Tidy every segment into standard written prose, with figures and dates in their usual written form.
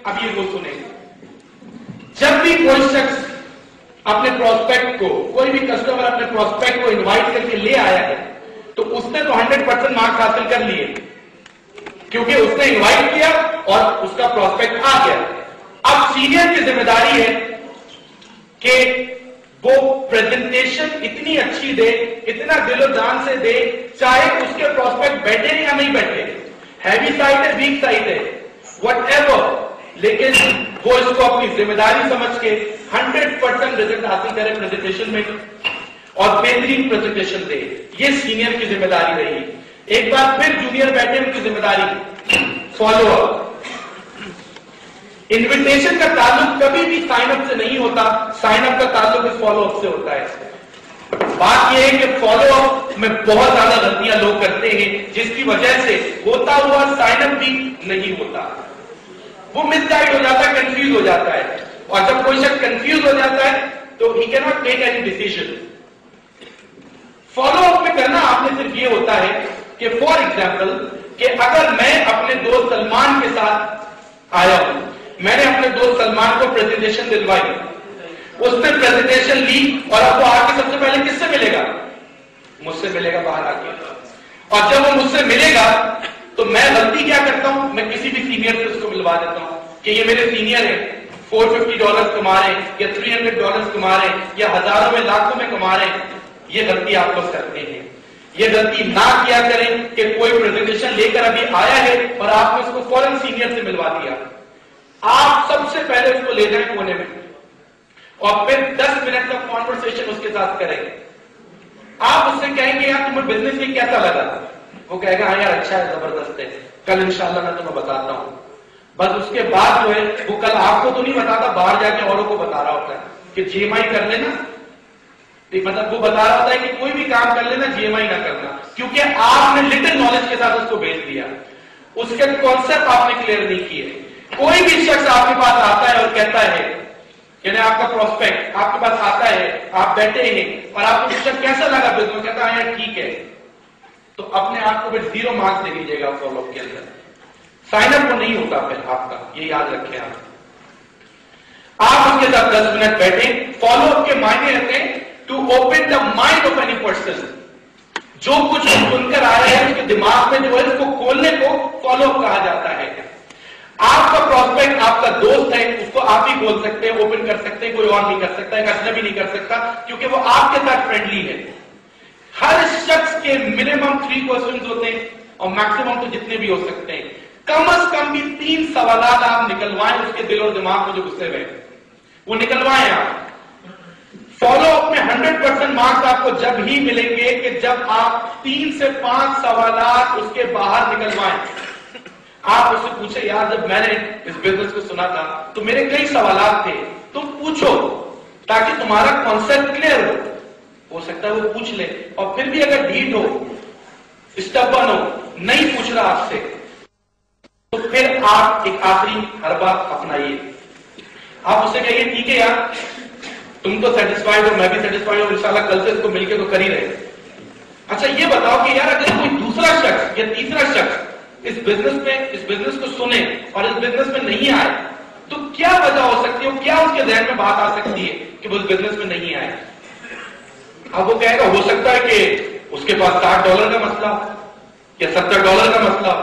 अब ये वो सुने, जब भी कोई शख्स अपने प्रोस्पेक्ट को, कोई भी कस्टमर अपने प्रोस्पेक्ट को इनवाइट करके ले आया है तो उसने तो 100% मार्क्स हासिल कर लिए, क्योंकि उसने इनवाइट किया और उसका प्रोस्पेक्ट आ गया। अब सीनियर की जिम्मेदारी है कि वो प्रेजेंटेशन इतनी अच्छी दे, इतना दिलो जान से दे, चाहे उसके प्रोस्पेक्ट बैठे या नहीं बैठे, हैवी साइड है, वीक साइड है, व्हाटएवर, लेकिन वो इसको अपनी जिम्मेदारी समझ के 100% रिजल्ट हासिल करे प्रेजेंटेशन में और बेहतरीन प्रेजेंटेशन दे। ये सीनियर की जिम्मेदारी रही। एक बार फिर जूनियर बैठे, उनकी जिम्मेदारी फॉलो अप। इन्विटेशन का ताल्लुक कभी भी साइन अप से नहीं होता, साइन अप का ताल्लुक इस फॉलो अप से होता है। बात यह है कि फॉलो अप में बहुत ज्यादा गलतियां लोग करते हैं, जिसकी वजह से होता हुआ साइन अप भी नहीं होता। वो मिसगाइड हो जाता है, कंफ्यूज हो जाता है, और जब कोई शख्स कंफ्यूज हो जाता है तो he can not take any decision. Follow up में करना आपने सिर्फ ये होता है कि फॉर एग्जाम्पल कि अगर मैं अपने दोस्त सलमान के साथ आया हूं, मैंने अपने दोस्त सलमान को प्रेजेंटेशन दिलवाई, उसने प्रेजेंटेशन ली और अब वो आके सबसे पहले किससे मिलेगा? मुझसे मिलेगा बाहर आके। और जब वो मुझसे मिलेगा तो मैं गलती क्या करता हूं, मैं किसी भी सीनियर से उसको मिलवा देता हूं कि ये मेरे सीनियर है, $450 कमा रहे हैं या $300 कमा रहे हैं या हजारों में लाखों में कमा रहे हैं। ये गलती आप लोग करते हैं। ये गलती ना किया करें कि कोई प्रेजेंटेशन लेकर अभी आया है और आपने उसको फौरन सीनियर से मिलवा दिया। आप सबसे पहले उसको ले जाएं कोने में और फिर 10 मिनट का कॉन्वर्सेशन उसके साथ करेंगे। आप उससे कहेंगे यार तुम्हें बिजनेस में कैसा लगा? वो कहेगा हाँ यार अच्छा है, जबरदस्त है, कल इंशाल्लाह मैं तुम्हें बताता हूं। बस उसके बाद जो है वो कल आपको तो नहीं बताता, बाहर जाके औरों को बता रहा होता है कि जीएमआई कर लेना। मतलब वो बता रहा होता है कि कोई भी काम कर लेना, जीएमआई ना करना, क्योंकि आपने लिटिल नॉलेज के साथ उसको भेज दिया, उसके कॉन्सेप्ट आपने क्लियर नहीं किए। कोई भी शख्स आपके पास आता है और कहता है, यानी आपका प्रोस्पेक्ट आपके पास आता है, आप बैठे हैं और आपको पूछा कैसा लगा बिजनेस, कहता है यार ठीक है, तो अपने आप को फिर 0 मार्क्स दे दीजिएगा फॉलोअप के अंदर। साइन अप को नहीं होता फिर आपका, ये याद रखें आप उसके साथ 10 मिनट बैठे। फॉलोअप के मायने रहते हैं to open the mind of any person. जो कुछ सुनकर आ रहे हैं उसके दिमाग में जो है उसको खोलने को फॉलोअप कहा जाता है। आपका प्रोस्पेक्ट आपका दोस्त है, उसको आप ही बोल सकते हैं, ओपन कर सकते हैं, कोई और नहीं कर सकता, एक अजनबी नहीं कर सकता, क्योंकि वो आपके साथ फ्रेंडली है। हर शख्स के मिनिमम 3 क्वेश्चंस होते हैं और मैक्सिमम तो जितने भी हो सकते हैं। कम से कम भी 3 सवालात आप निकलवाएं उसके दिल और दिमाग में जो गुस्से में, वो निकलवाएं आप। फॉलोअप में 100% मार्क्स आपको जब ही मिलेंगे कि जब आप 3 से 5 सवालात उसके बाहर निकलवाएं। आप उससे पूछे यार जब मैंने इस बिजनेस को सुना था तो मेरे कई सवालात थे, तुम पूछो ताकि तुम्हारा कॉन्सेप्ट क्लियर हो सकता है वो पूछ ले, और फिर भी अगर ढीठ हो, स्टबर्न हो, नहीं पूछ रहा आपसे, तो फिर आप एक आखिरी हरबा अपनाइए। आप उससे कहिए ठीक है यार तुम तो सेटिस्फाइड हो, मैं भी सेटिस्फाइड हूं, इंशाल्लाह कल से इसको मिलके तो कर ही रहे। अच्छा ये बताओ कि यार अगर कोई दूसरा शख्स या तीसरा शख्स इस बिजनेस को सुने और इस बिजनेस में नहीं आए तो क्या वजह हो सकती है, क्या उसके ज़हन में बात आ सकती है कि वो इस बिजनेस में नहीं आए? अब वो कहेगा हो सकता है कि उसके पास $60 का मसला या $70 का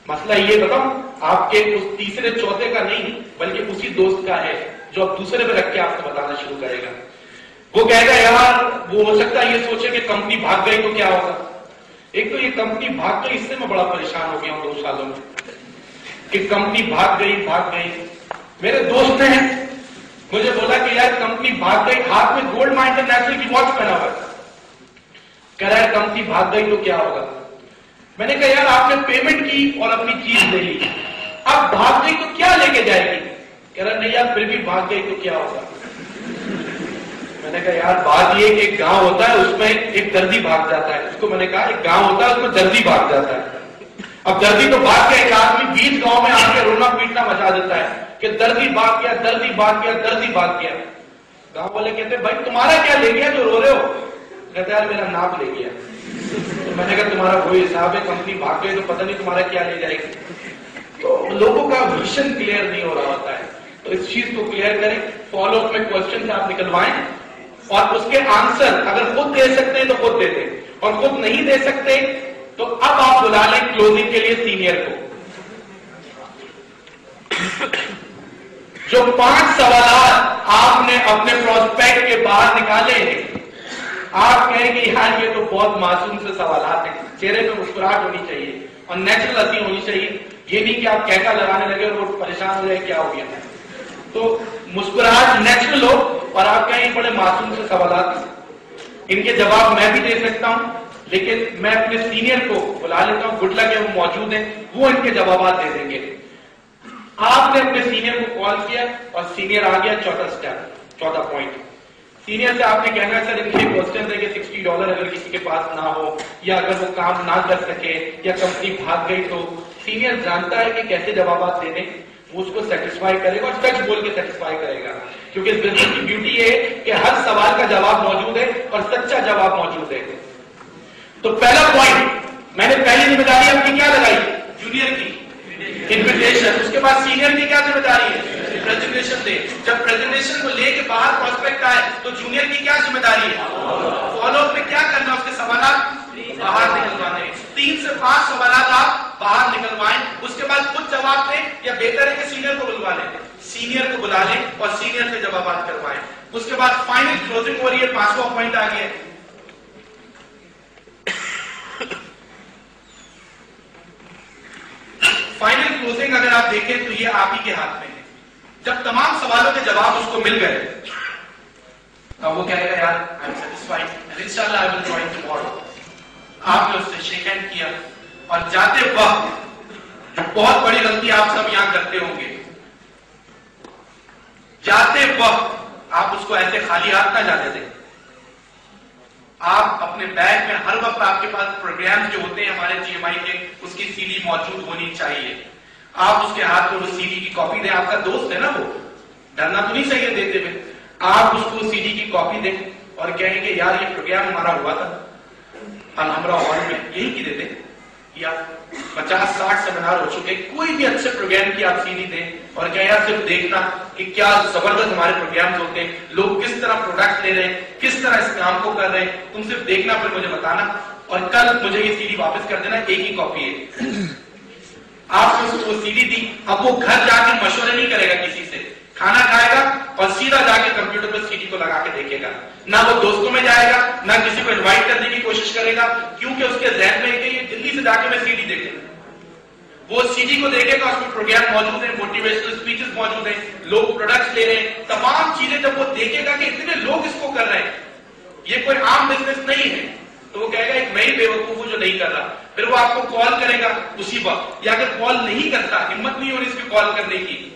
मसला ये बताओ आपके उस तीसरे चौथे का नहीं बल्कि उसी दोस्त का है जो अब दूसरे पे रख के आपको बताना शुरू करेगा। वो कहेगा यार वो हो सकता है ये सोचे कि कंपनी भाग गई तो क्या होगा। एक तो ये कंपनी भाग गई, इससे मैं बड़ा परेशान हो गया हूं 2 सालों में कि कंपनी भाग गई। मेरे दोस्त ने मुझे बोला कि यार कंपनी भाग गई, हाथ में गोल्ड माइन इंटरनेशनल की वॉच पहना हुआ, कह रहा है कंपनी भाग गई तो क्या होगा। मैंने कहा यार आपने पेमेंट की और अपनी चीज ले ली, अब भाग गई तो क्या लेके जाएगी? कह रहा नहीं यार फिर भी भाग गई तो क्या होगा। मैंने कहा यार बात ये कि एक गांव होता है उसमें एक दर्जी भाग जाता है, उसको मैंने कहा एक गांव होता है उसमें दर्जी भाग जाता है। अब दर्जी तो भाग गया, एक आदमी बीच गांव में आके रोना पीटना मचा देता है कि दर्जी भाग गया, दर्जी भाग गया, दर्जी भाग गया। गांव वाले कहते भाई तुम्हारा क्या ले गया जो रो रहे हो? कहते यार मेरा नाप ले गया। तो मैंने कहा तुम्हारा वही हिसाब है, कंपनी भाग गई तो पता नहीं तुम्हारा क्या ले जाएगी। تو لوگوں کا ویژن کلیئر نہیں ہو رہا ہوتا ہے. تو اس چیز کو کلیئر کریں. فالو اپ میں کوشچن آپ نکلوائیں اور اس کے آنسر اگر خود دے سکتے ہیں تو خود دے دیں, اور خود نہیں دے سکتے تو اب آپ بلا لیں کلوزنگ کے لیے سینئر کو. جو 5 سوالات آپ نے اپنے پروسپیکٹ کے باہر نکالے ہیں, آپ کہیں گے یار یہ تو بہت معصوم سے سوالات ہیں, چہرے پہ مسکراہٹ ہونی چاہیے اور نیچرل ہنسی ہونی چاہیے. یہ نہیں کہ آپ کہکا لگانے لگے اور وہ پریشان ہو جائے کیا ہو گیا. تو مسکراہٹ نیچرل ہو اور آپ کہیں بڑے معصوم سے سوالات ہیں. ان کے جواب میں بھی دے سکتا ہوں, لیکن میں اپنے سینئر کو بلا لیتا ہوں, گڈ لک ہے وہ موجود ہیں, وہ ان کے جوابات دے دیں گے. آپ نے اپنے سینئر کو کال کیا اور سینئر آ گیا. چوتھا سٹیپ, چوتھا پوائنٹ, سینئر سے آپ نے کہنا ہے سر ان کے کوسچن ہے کہ $60 اگر کسی کے پاس نہ ہو یا اگر وہ کام نہ کر سکے یا کمپنی بھاگ گئی تو سینئر جانتا ہے کہ کیسے جوابات دینے, وہ اس کو سیٹسفائی کرے گا اور سچ بول کے سیٹسفائی کرے گا. کیونکہ اس بزنس کی بیوٹی ہے کہ ہر سوال کا جواب موجود ہے اور سچا جواب موجود ہے. تو پہلا پوائنٹ میں نے پہلی ذمہ داری اپنی کیا لگائی, جونیئر کی انویٹیشن. اس کے بعد سینئر کی کیا ذمہ داری ہے, پریزنٹیشن دے. جب پریزنٹیشن کو لے کے باہر پراسپیکٹ آئے تو جونیئر کی کیا ذمہ داری ہے, فالو اپ میں کیا کرنا, اس کے سوالات باہر نکلوانے. 3 سے 5 سوالات آپ باہر نکلوائیں, اس کے بعد خود جواب دیں یا بہتر ہے کہ سینئر کو بلوا لیں. سینئر کو بلا لیں اور سینئر سے جوابات کروائیں. اس کے بعد فائنل کلوزنگ ہو رہی ہے. 5واں پوائنٹ آ گیا. فائنل کلوزنگ اگر آپ دیکھیں تو یہ آپ ہی کے ہاتھ میں ہے. جب تمام سوالوں کے جواب اس کو مل گئے اب وہ کہے گا یار آئی ایم سیٹسفائیڈ اینڈ انشاءاللہ آئی ول جوائن ٹمارو. آپ نے اس سے شیک ہینڈ کیا اور جاتے وقت بہت بڑی غلطی آپ سب یہاں کرتے ہوں گے, جاتے وقت آپ اس کو ایسے خالی ہاتھ نہ جانے دیں. آپ اپنے بیگ میں ہر وقت آپ کے پاس پروگرام جو ہوتے ہیں ہمارے GMI کے, اس کی CD موجود ہونی چاہیے. آپ اس کے ہاتھ میں وہ CD کی کاپی دیں. آپ کا دوست ہے نا, وہ ڈرنا تو نہیں چاہیے دیتے ہوئے. آپ اس کو CD کی کاپی دیں اور کہیں گے یار یہ پروگرام ہمارا ہوا تھا الحمرا ہال میں, یہی کی دیتے, یا 50-60 سیمینار ہو چکے, کوئی بھی اچھے پروگرام کی آپ CD دیں اور کہیں یار صرف دیکھنا کہ کیا زبردست ہمارے پروگرامز ہوتے ہیں, لوگ کس طرح پروڈکٹ لے رہے ہیں, کس طرح اس کام کو کر رہے ہیں, تم صرف دیکھنا پھر مجھے بتانا اور کل مجھے یہ CD واپس کر دینا, ایک ہی کاپی ہے. آپ نے اس کو CD دی, اب وہ گھر جا کے مشورے نہیں کرے گا کسی سے, کھانا کھائے گا اور سیدھا جا کے کمپیوٹر پر CD کو لگا کے دیکھے گا. نہ وہ دوستوں میں جائے گا نہ کسی کو انوائٹ کرنے کی کوشش کرے گا, کیونکہ اس کے ذہن میں کہ یہ دلی سے جا کے میں CD دیکھوں. وہ CD کو دیکھے گا, اس میں پروگرام موجود ہیں, موٹیویشنل اسپیچز موجود ہیں, لوگ پروڈکٹس لے رہے ہیں, تمام چیزیں جب وہ دیکھے گا کہ اتنے لوگ اس کو کر رہے ہیں, یہ کوئی عام بزنس نہیں ہے, تو وہ کہے گا ایک میں ہی بے وقوف ہوں جو نہیں کر رہا. پھر وہ آپ کو کال کرے گا اسی وقت, یا اگر کال نہیں کرتا, ہمت نہیں ہو رہی اس کی کال کرنے کی,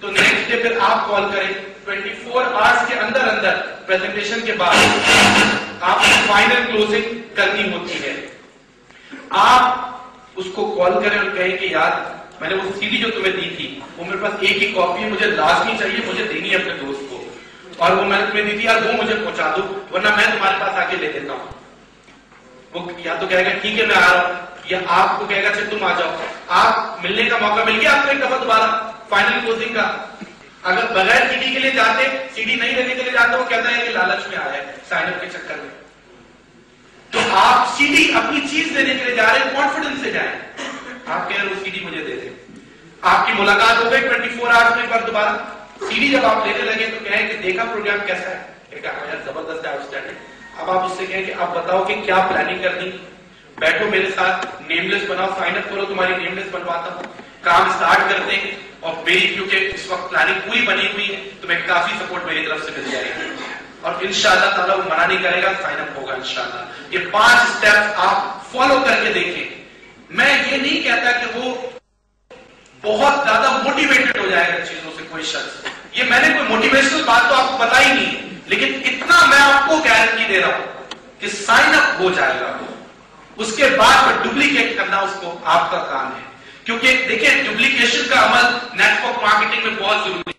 تو نیکسٹ ڈے پھر آپ کال کریں. 24 آورس کے اندر اندر پریزنٹیشن کے بعد آپ فائنل کلوزنگ کرنی ہوتی ہے. آپ اس کو کال کریں اور کہیں کہ یار میں نے وہ CD جو تمہیں دی تھی وہ میرے پاس ایک ہی کاپی ہے, مجھے لازمی چاہیے, مجھے دینی ہے اپنے دوست کو, اور وہ میں نے تمہیں دی تھی یار وہ مجھے پہنچا دو ورنہ میں تمہارے پاس آ کے لے لیتا ہوں. وہ یا تو کہے گا ٹھیک ہے میں آ رہا ہوں, یا آپ کو کہے گا چل تم آ جاؤ. آپ ملنے کا موقع مل گیا آپ کو ایک دفعہ دوبارہ فائنل کلوزنگ کا. اگر بغیر CD کے لیے جاتے, CD نہیں لینے کے لیے جاتے, وہ کہتا ہے کہ لالچ میں آیا ہے سائن اپ کے چکر میں. تو آپ CD اپنی چیز دینے کے لیے جا رہے ہیں, کانفیڈنس سے جائیں. آپ کہہ رہے وہ CD مجھے دے دیں. آپ کی ملاقات ہو گئی 24 آورس میں ایک بار دوبارہ. CD جب آپ لینے لگے تو کہیں کہ دیکھا پروگرام کیسا ہے, کہا یار زبردست ہے, آؤٹ اسٹینڈنگ. اب آپ اس سے کہیں کہ آپ بتاؤ کہ کیا پلاننگ کرنی, بیٹھو میرے ساتھ, نیم لسٹ بناؤ, سائن اپ کرو, تمہاری نیم لسٹ بنواتا ہوں, کام اسٹارٹ کرتے ہیں. اور میری کیونکہ اس وقت پلاننگ پوری بنی ہوئی ہے تو میں کافی سپورٹ میری طرف سے مل جائے گی, اور انشاءاللہ تعالیٰ وہ منع نہیں کرے گا, سائن اپ ہوگا انشاءاللہ. یہ 5 اسٹیپس آپ فالو کر کے دیکھیں. میں یہ نہیں کہتا کہ وہ بہت زیادہ موٹیویٹڈ ہو جائے گا چیزوں سے کوئی شخص, یہ میں نے کوئی موٹیویشنل بات تو آپ کو بتائی نہیں, لیکن اتنا میں آپ کو گارنٹی دے رہا ہوں کہ سائن اپ ہو جائے گا. اس کے بعد میں ڈپلیکیٹ کرنا اس کو آپ کا کام ہے, کیونکہ دیکھیں ڈپلیکیشن کا عمل نیٹ ورک مارکیٹنگ میں بہت ضروری